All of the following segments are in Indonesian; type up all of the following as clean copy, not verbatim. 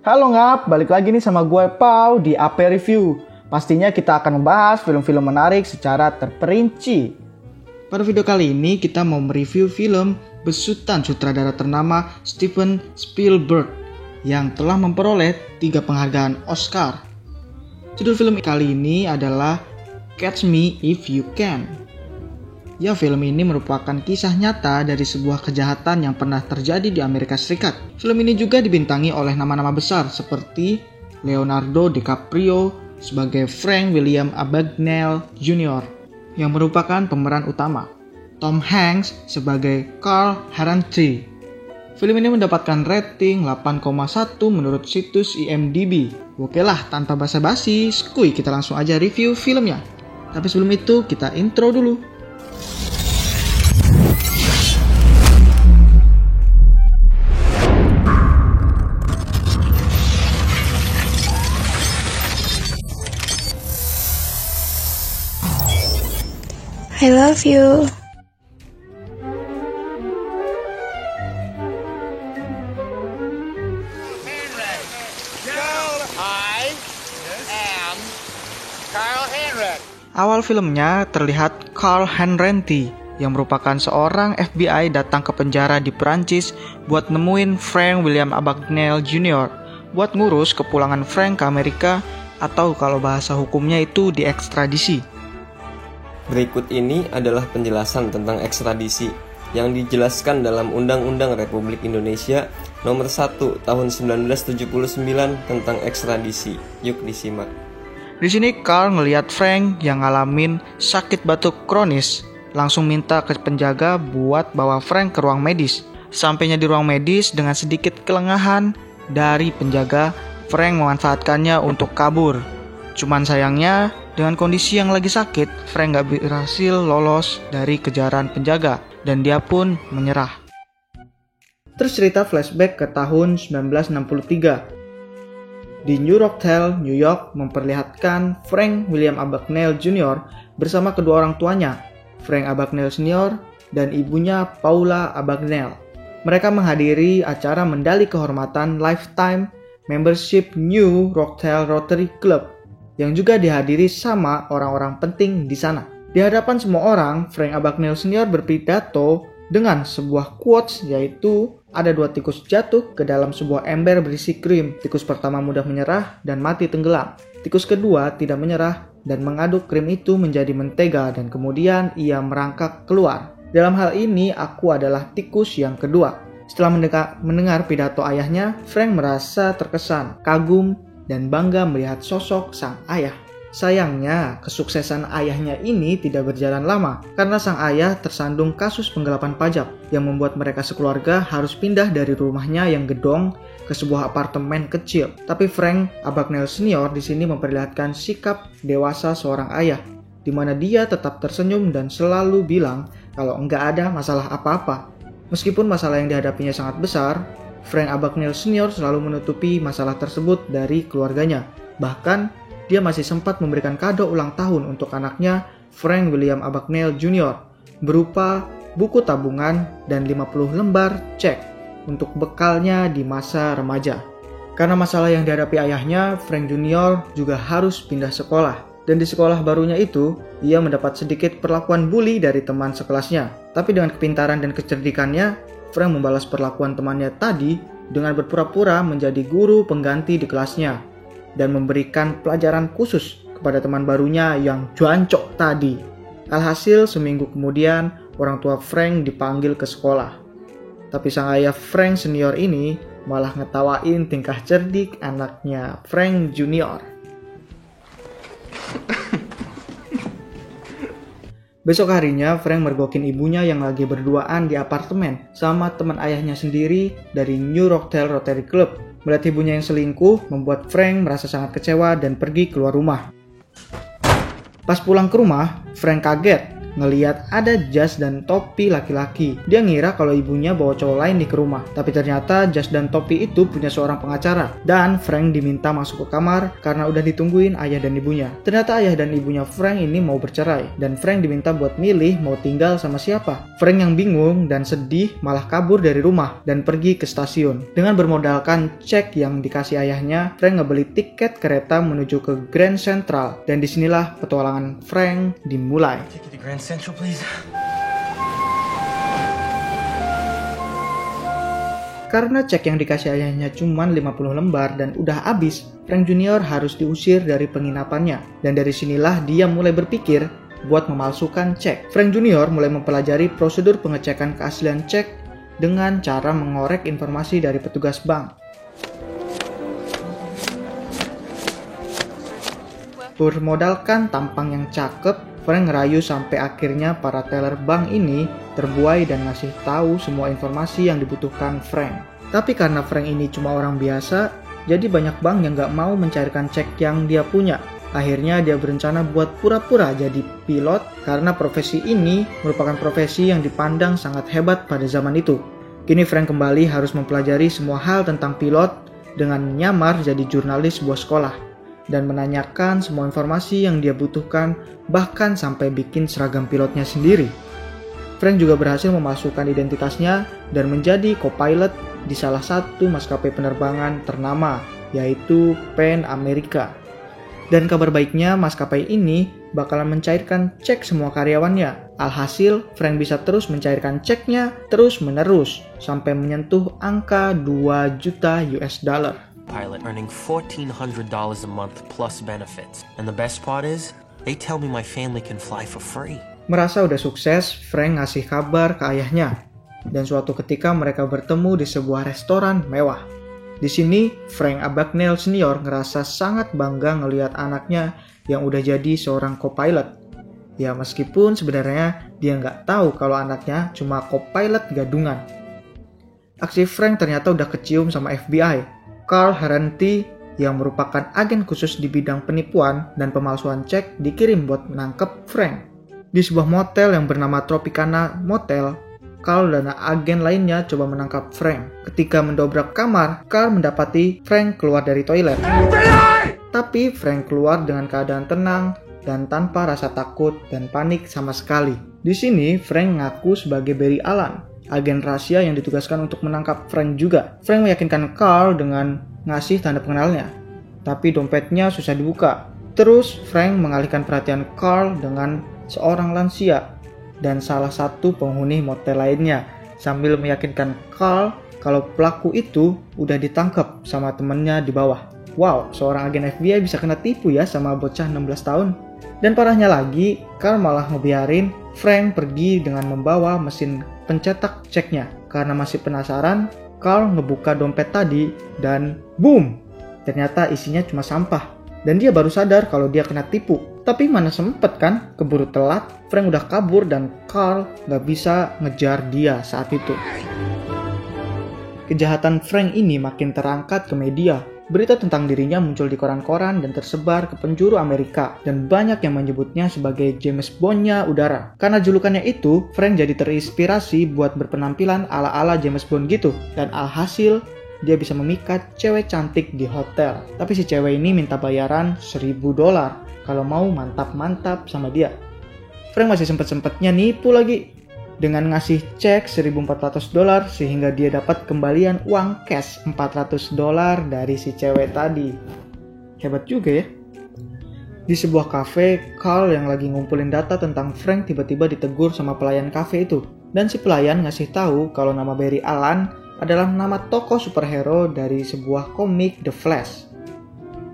Halo ngap, balik lagi nih sama gue Pau di AP Review. Pastinya kita akan membahas film-film menarik secara terperinci. Pada video kali ini kita mau mereview film besutan sutradara ternama Steven Spielberg yang telah memperoleh 3 penghargaan Oscar. Judul film kali ini adalah Catch Me If You Can. Ya, film ini merupakan kisah nyata dari sebuah kejahatan yang pernah terjadi di Amerika Serikat. Film ini juga dibintangi oleh nama-nama besar seperti Leonardo DiCaprio sebagai Frank William Abagnale Jr. yang merupakan pemeran utama, Tom Hanks sebagai Carl Harranti. Film ini mendapatkan rating 8,1 menurut situs IMDb. Oke lah, tanpa basa-basi, skuy kita langsung aja review filmnya. Tapi sebelum itu kita intro dulu. I love you. Awal filmnya terlihat Carl Harranti yang merupakan seorang FBI datang ke penjara di Perancis buat nemuin Frank William Abagnale Jr. buat ngurus kepulangan Frank ke Amerika, atau kalau bahasa hukumnya itu diekstradisi. Berikut ini adalah penjelasan tentang ekstradisi yang dijelaskan dalam Undang-Undang Republik Indonesia Nomor 1 Tahun 1979 tentang ekstradisi. Yuk disimak. Di sini Carl ngelihat Frank yang ngalamin sakit batuk kronis, langsung minta ke penjaga buat bawa Frank ke ruang medis. Sampainya di ruang medis dengan sedikit kelengahan dari penjaga, Frank memanfaatkannya untuk kabur. Cuman sayangnya, dengan kondisi yang lagi sakit, Frank gak berhasil lolos dari kejaran penjaga dan dia pun menyerah. Terus cerita flashback ke tahun 1963. Di New Rochelle, New York memperlihatkan Frank William Abagnale Jr. bersama kedua orang tuanya, Frank Abagnale Sr. dan ibunya Paula Abagnale. Mereka menghadiri acara mendali kehormatan Lifetime Membership New Rochelle Rotary Club yang juga dihadiri sama orang-orang penting di sana. Di hadapan semua orang, Frank Abagnale Sr. berpidato dengan sebuah quotes, yaitu ada 2 tikus jatuh ke dalam sebuah ember berisi krim. Tikus pertama mudah menyerah dan mati tenggelam. Tikus kedua tidak menyerah dan mengaduk krim itu menjadi mentega dan kemudian ia merangkak keluar. Dalam hal ini, aku adalah tikus yang kedua. Setelah mendengar pidato ayahnya, Frank merasa terkesan, kagum, dan bangga melihat sosok sang ayah. Sayangnya, kesuksesan ayahnya ini tidak berjalan lama karena sang ayah tersandung kasus penggelapan pajak yang membuat mereka sekeluarga harus pindah dari rumahnya yang gedong ke sebuah apartemen kecil. Tapi Frank Abagnale Sr. di sini memperlihatkan sikap dewasa seorang ayah, di mana dia tetap tersenyum dan selalu bilang kalau enggak ada masalah apa-apa. Meskipun masalah yang dihadapinya sangat besar, Frank Abagnale Sr. selalu menutupi masalah tersebut dari keluarganya. Bahkan, dia masih sempat memberikan kado ulang tahun untuk anaknya, Frank William Abagnale Jr. berupa buku tabungan dan 50 lembar cek untuk bekalnya di masa remaja. Karena masalah yang dihadapi ayahnya, Frank Jr. juga harus pindah sekolah. Dan di sekolah barunya itu, ia mendapat sedikit perlakuan bully dari teman sekelasnya. Tapi dengan kepintaran dan kecerdikannya, Frank membalas perlakuan temannya tadi dengan berpura-pura menjadi guru pengganti di kelasnya dan memberikan pelajaran khusus kepada teman barunya yang jancok tadi. Alhasil seminggu kemudian orang tua Frank dipanggil ke sekolah. Tapi sang ayah Frank senior ini malah ngetawain tingkah cerdik anaknya Frank junior. Besok harinya, Frank mergokin ibunya yang lagi berduaan di apartemen sama teman ayahnya sendiri dari New Rochelle Rotary Club. Melihat ibunya yang selingkuh membuat Frank merasa sangat kecewa dan pergi keluar rumah. Pas pulang ke rumah, Frank kaget ngeliat ada jas dan topi laki-laki. Dia ngira kalau ibunya bawa cowok lain ke rumah, tapi ternyata jas dan topi itu punya seorang pengacara. Dan Frank diminta masuk ke kamar karena udah ditungguin ayah dan ibunya. Ternyata ayah dan ibunya Frank ini mau bercerai, dan Frank diminta buat milih mau tinggal sama siapa. Frank yang bingung dan sedih malah kabur dari rumah dan pergi ke stasiun. Dengan bermodalkan cek yang dikasih ayahnya, Frank ngebeli tiket kereta menuju ke Grand Central, dan disinilah petualangan Frank dimulai. Grand Central, please. Karena cek yang dikasih ayahnya cuma 50 lembar dan udah habis, Frank Junior harus diusir dari penginapannya. Dan dari sinilah dia mulai berpikir buat memalsukan cek. Frank Junior mulai mempelajari prosedur pengecekan keaslian cek dengan cara mengorek informasi dari petugas bank. Bermodalkan tampang yang cakep, Frank ngerayu sampai akhirnya para teller bank ini terbuai dan ngasih tahu semua informasi yang dibutuhkan Frank. Tapi karena Frank ini cuma orang biasa, jadi banyak bank yang gak mau mencairkan cek yang dia punya. Akhirnya dia berencana buat pura-pura jadi pilot karena profesi ini merupakan profesi yang dipandang sangat hebat pada zaman itu. Kini Frank kembali harus mempelajari semua hal tentang pilot dengan menyamar jadi jurnalis sebuah sekolah dan menanyakan semua informasi yang dia butuhkan, bahkan sampai bikin seragam pilotnya sendiri. Frank juga berhasil memasukkan identitasnya dan menjadi co-pilot di salah satu maskapai penerbangan ternama, yaitu Pan America. Dan kabar baiknya, maskapai ini bakalan mencairkan cek semua karyawannya. Alhasil, Frank bisa terus mencairkan ceknya terus-menerus sampai menyentuh angka 2 juta US dollar. Pilot earning $1,400 a month plus benefits. And the best part is, they tell me my family can fly for free. Merasa udah sukses, Frank ngasih kabar ke ayahnya. Dan suatu ketika mereka bertemu di sebuah restoran mewah. Di sini, Frank Abagnale Senior ngerasa sangat bangga ngelihat anaknya yang udah jadi seorang co-pilot. Ya meskipun sebenarnya dia nggak tahu kalau anaknya cuma co-pilot gadungan. Aksi Frank ternyata udah kecium sama FBI. Carl Herenti yang merupakan agen khusus di bidang penipuan dan pemalsuan cek dikirim buat menangkap Frank. Di sebuah motel yang bernama Tropicana Motel, Carl dan agen lainnya coba menangkap Frank. Ketika mendobrak kamar, Carl mendapati Frank keluar dari toilet. Tapi Frank keluar dengan keadaan tenang dan tanpa rasa takut dan panik sama sekali. Di sini Frank ngaku sebagai Barry Allen, agen rahasia yang ditugaskan untuk menangkap Frank juga. Frank meyakinkan Carl dengan ngasih tanda pengenalnya, tapi dompetnya susah dibuka. Terus Frank mengalihkan perhatian Carl dengan seorang lansia dan salah satu penghuni motel lainnya, sambil meyakinkan Carl kalau pelaku itu udah ditangkap sama temennya di bawah. Wow, seorang agen FBI bisa kena tipu ya sama bocah 16 tahun. Dan parahnya lagi, Carl malah ngebiarin Frank pergi dengan membawa mesin pencetak ceknya. Karena masih penasaran, Carl ngebuka dompet tadi dan boom! Ternyata isinya cuma sampah. Dan dia baru sadar kalau dia kena tipu. Tapi mana sempet kan, keburu telat, Frank udah kabur dan Carl gak bisa ngejar dia saat itu. Kejahatan Frank ini makin terangkat ke media. Berita tentang dirinya muncul di koran-koran dan tersebar ke penjuru Amerika, dan banyak yang menyebutnya sebagai James Bond-nya udara. Karena julukannya itu, Frank jadi terinspirasi buat berpenampilan ala-ala James Bond gitu, dan alhasil dia bisa memikat cewek cantik di hotel. Tapi si cewek ini minta bayaran $1,000 kalau mau mantap-mantap sama dia. Frank masih sempet-sempetnya nipu lagi dengan ngasih cek $1.400 sehingga dia dapat kembalian uang cash $400 dari si cewek tadi. Hebat juga ya. Di sebuah kafe, Carl yang lagi ngumpulin data tentang Frank tiba-tiba ditegur sama pelayan kafe itu. Dan si pelayan ngasih tahu kalau nama Barry Allen adalah nama tokoh superhero dari sebuah komik The Flash.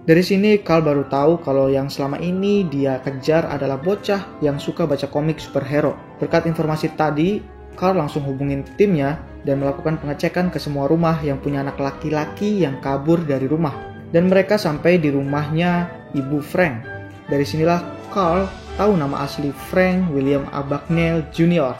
Dari sini Carl baru tahu kalau yang selama ini dia kejar adalah bocah yang suka baca komik superhero. Berkat informasi tadi, Carl langsung hubungin timnya dan melakukan pengecekan ke semua rumah yang punya anak laki-laki yang kabur dari rumah. Dan mereka sampai di rumahnya ibu Frank. Dari sinilah Carl tahu nama asli Frank William Abagnale Jr.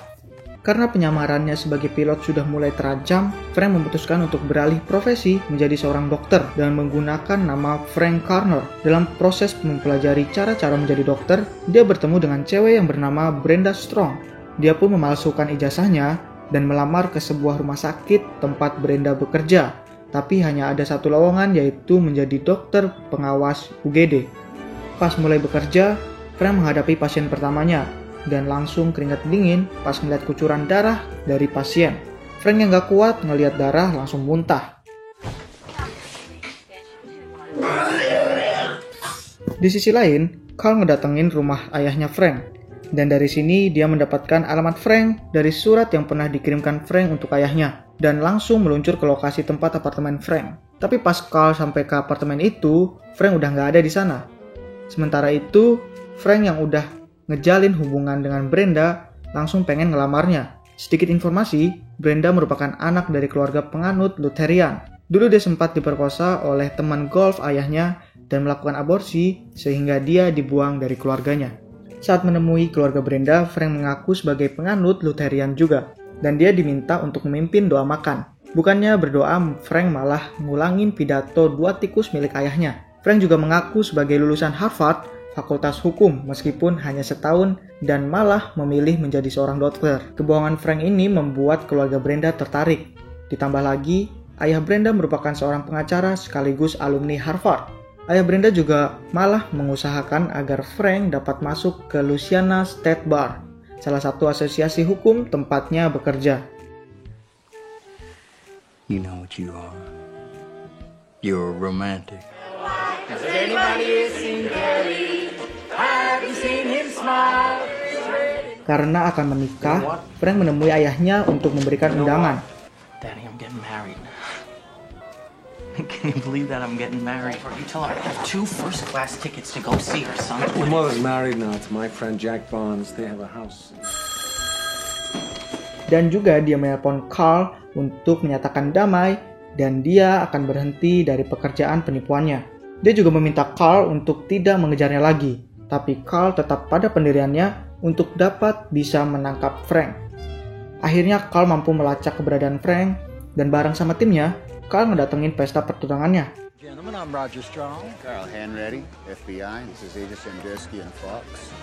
Karena penyamarannya sebagai pilot sudah mulai terancam, Frank memutuskan untuk beralih profesi menjadi seorang dokter dan menggunakan nama Frank Carner. Dalam proses mempelajari cara-cara menjadi dokter, dia bertemu dengan cewek yang bernama Brenda Strong. Dia pun memalsukan ijazahnya dan melamar ke sebuah rumah sakit tempat Brenda bekerja. Tapi hanya ada satu lowongan, yaitu menjadi dokter pengawas UGD. Pas mulai bekerja, Frank menghadapi pasien pertamanya dan langsung keringat dingin pas melihat kucuran darah dari pasien. Frank yang gak kuat ngelihat darah langsung muntah. Di sisi lain, Carl ngedatengin rumah ayahnya Frank. Dan dari sini dia mendapatkan alamat Frank dari surat yang pernah dikirimkan Frank untuk ayahnya. Dan langsung meluncur ke lokasi tempat apartemen Frank. Tapi pas Carl sampai ke apartemen itu, Frank udah gak ada di sana. Sementara itu, Frank yang udah ngejalin hubungan dengan Brenda langsung pengen ngelamarnya. Sedikit informasi, Brenda merupakan anak dari keluarga penganut Lutherian. Dulu dia sempat diperkosa oleh teman golf ayahnya dan melakukan aborsi sehingga dia dibuang dari keluarganya. Saat menemui keluarga Brenda, Frank mengaku sebagai penganut Lutherian juga dan dia diminta untuk memimpin doa makan. Bukannya berdoa, Frank malah ngulangin pidato 2 tikus milik ayahnya. Frank juga mengaku sebagai lulusan Harvard Fakultas Hukum meskipun hanya setahun dan malah memilih menjadi seorang dokter. Kebohongan Frank ini membuat keluarga Brenda tertarik. Ditambah lagi, ayah Brenda merupakan seorang pengacara sekaligus alumni Harvard. Ayah Brenda juga malah mengusahakan agar Frank dapat masuk ke Louisiana State Bar, salah satu asosiasi hukum tempatnya bekerja. You know what you are. You're romantic. Karena akan menikah, Frank menemui ayahnya untuk memberikan undangan. Daddy, I'm getting married. Can you believe that I'm getting married? You tell her I have 2 first-class tickets to go see her son. Your mother's married now to my friend Jack Barnes. They have a house. Dan juga dia menelpon Carl untuk menyatakan damai dan dia akan berhenti dari pekerjaan penipuannya. Dia juga meminta Carl untuk tidak mengejarnya lagi, tapi Carl tetap pada pendiriannya untuk dapat bisa menangkap Frank. Akhirnya Carl mampu melacak keberadaan Frank dan bareng sama timnya, Carl ngedatengin pesta pertunangannya. Gentlemen, I'm Roger Strong. Carl Hanratty, FBI. This is Agent Sandusky and Fox.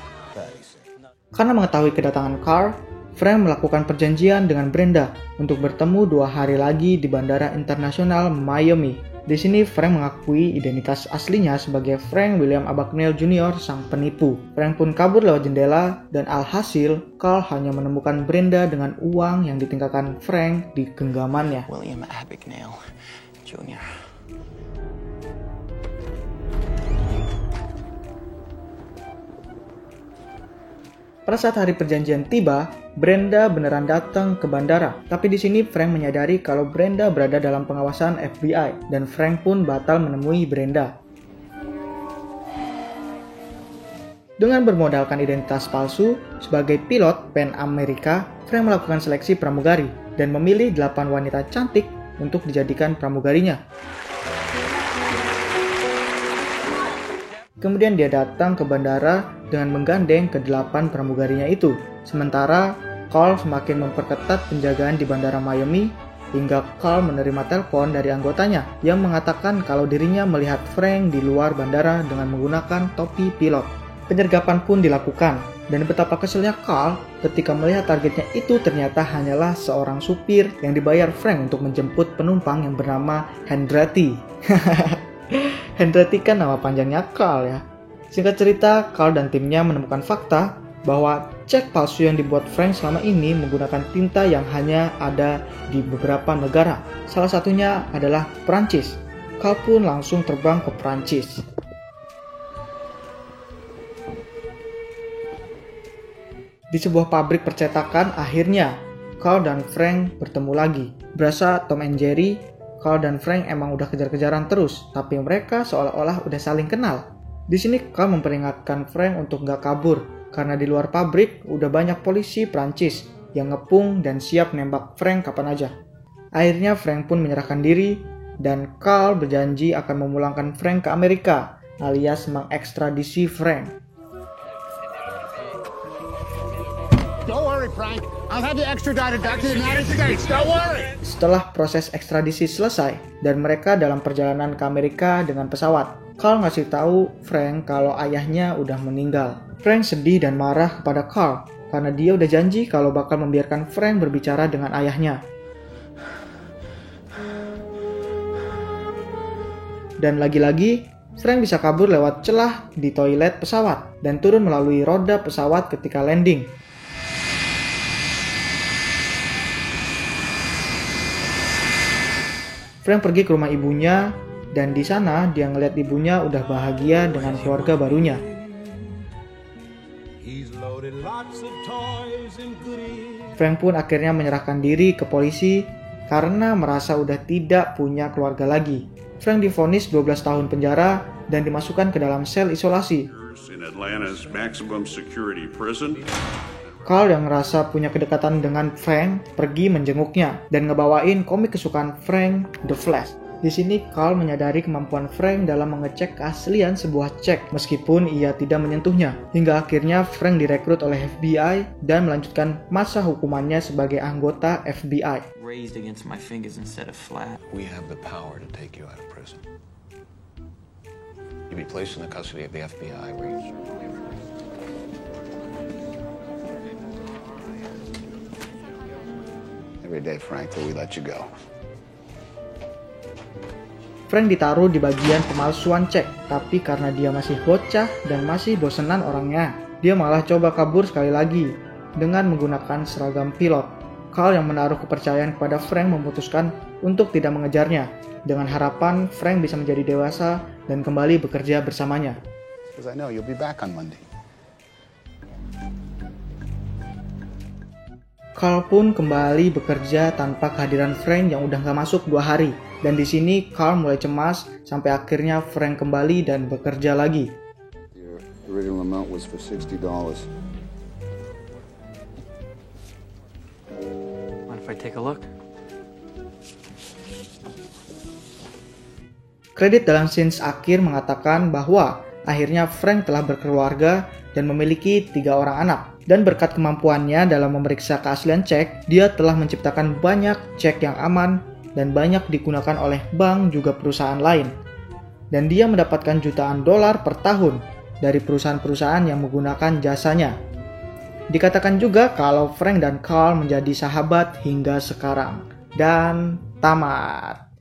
Karena mengetahui kedatangan Carl, Frank melakukan perjanjian dengan Brenda untuk bertemu 2 hari lagi di Bandara Internasional Miami. Di sini Frank mengakui identitas aslinya sebagai Frank William Abagnale Jr. sang penipu. Frank pun kabur lewat jendela dan alhasil Carl hanya menemukan Brenda dengan uang yang ditinggalkan Frank di genggamannya. William Abagnale Jr. Pada saat hari perjanjian tiba, Brenda beneran datang ke bandara. Tapi di sini Frank menyadari kalau Brenda berada dalam pengawasan FBI dan Frank pun batal menemui Brenda. Dengan bermodalkan identitas palsu sebagai pilot Pan America, Frank melakukan seleksi pramugari dan memilih 8 wanita cantik untuk dijadikan pramugarinya. Kemudian dia datang ke bandara dengan menggandeng ke-8 pramugarinya itu. Sementara Carl semakin memperketat penjagaan di bandara Miami hingga Carl menerima telepon dari anggotanya yang mengatakan kalau dirinya melihat Frank di luar bandara dengan menggunakan topi pilot. Penyergapan pun dilakukan dan betapa keselnya Carl ketika melihat targetnya itu ternyata hanyalah seorang supir yang dibayar Frank untuk menjemput penumpang yang bernama Hanratty. Hanratty kan nama panjangnya Carl ya. Singkat cerita, Carl dan timnya menemukan fakta bahwa cek palsu yang dibuat Frank selama ini menggunakan tinta yang hanya ada di beberapa negara. Salah satunya adalah Prancis. Carl pun langsung terbang ke Prancis. Di sebuah pabrik percetakan, akhirnya Carl dan Frank bertemu lagi. Berasa Tom and Jerry, Carl dan Frank emang udah kejar-kejaran terus, tapi mereka seolah-olah udah saling kenal. Di sini Carl memperingatkan Frank untuk gak kabur, karena di luar pabrik udah banyak polisi Prancis yang ngepung dan siap nembak Frank kapan aja. Akhirnya Frank pun menyerahkan diri, dan Carl berjanji akan memulangkan Frank ke Amerika, alias mengekstradisi Frank. Don't worry, Frank. I'll have you extradited back to the United States. Don't worry. Setelah proses ekstradisi selesai dan mereka dalam perjalanan ke Amerika dengan pesawat, Carl ngasih tahu Frank kalau ayahnya udah meninggal. Frank sedih dan marah kepada Carl karena dia udah janji kalau bakal membiarkan Frank berbicara dengan ayahnya. Dan lagi-lagi, Frank bisa kabur lewat celah di toilet pesawat dan turun melalui roda pesawat ketika landing. Frank pergi ke rumah ibunya dan di sana dia ngeliat ibunya udah bahagia dengan keluarga barunya. Frank pun akhirnya menyerahkan diri ke polisi karena merasa udah tidak punya keluarga lagi. Frank divonis 12 tahun penjara dan dimasukkan ke dalam sel isolasi. Carl yang ngerasa punya kedekatan dengan Frank pergi menjenguknya dan ngebawain komik kesukaan Frank, The Flash. Di sini Carl menyadari kemampuan Frank dalam mengecek keaslian sebuah cek meskipun ia tidak menyentuhnya. Hingga akhirnya Frank direkrut oleh FBI dan melanjutkan masa hukumannya sebagai anggota FBI. Raised against my fingers instead of flat. We have the power to take you out of prison. You'll be placed in the custody of the FBI. Every day, Frank, till we let you go. Frank ditaruh di bagian pemalsuan cek, tapi karena dia masih bocah dan masih bosenan orangnya, dia malah coba kabur sekali lagi dengan menggunakan seragam pilot. Carl yang menaruh kepercayaan kepada Frank memutuskan untuk tidak mengejarnya, dengan harapan Frank bisa menjadi dewasa dan kembali bekerja bersamanya. Because I know you'll be back on Monday. Carl pun kembali bekerja tanpa kehadiran Frank yang udah gak masuk 2 hari. Dan di sini Carl mulai cemas sampai akhirnya Frank kembali dan bekerja lagi. Your original amount was for $60. Mind if I take a look? Kredit dalam scenes akhir mengatakan bahwa akhirnya Frank telah berkeluarga dan memiliki 3 orang anak. Dan berkat kemampuannya dalam memeriksa keaslian cek, dia telah menciptakan banyak cek yang aman dan banyak digunakan oleh bank juga perusahaan lain. Dan dia mendapatkan jutaan dolar per tahun dari perusahaan-perusahaan yang menggunakan jasanya. Dikatakan juga kalau Frank dan Carl menjadi sahabat hingga sekarang. Dan tamat.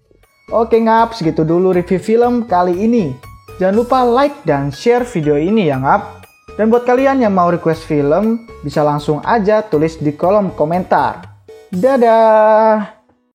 Oke ngap, segitu dulu review film kali ini. Jangan lupa like dan share video ini ya ngap. Dan buat kalian yang mau request film, bisa langsung aja tulis di kolom komentar. Dadah!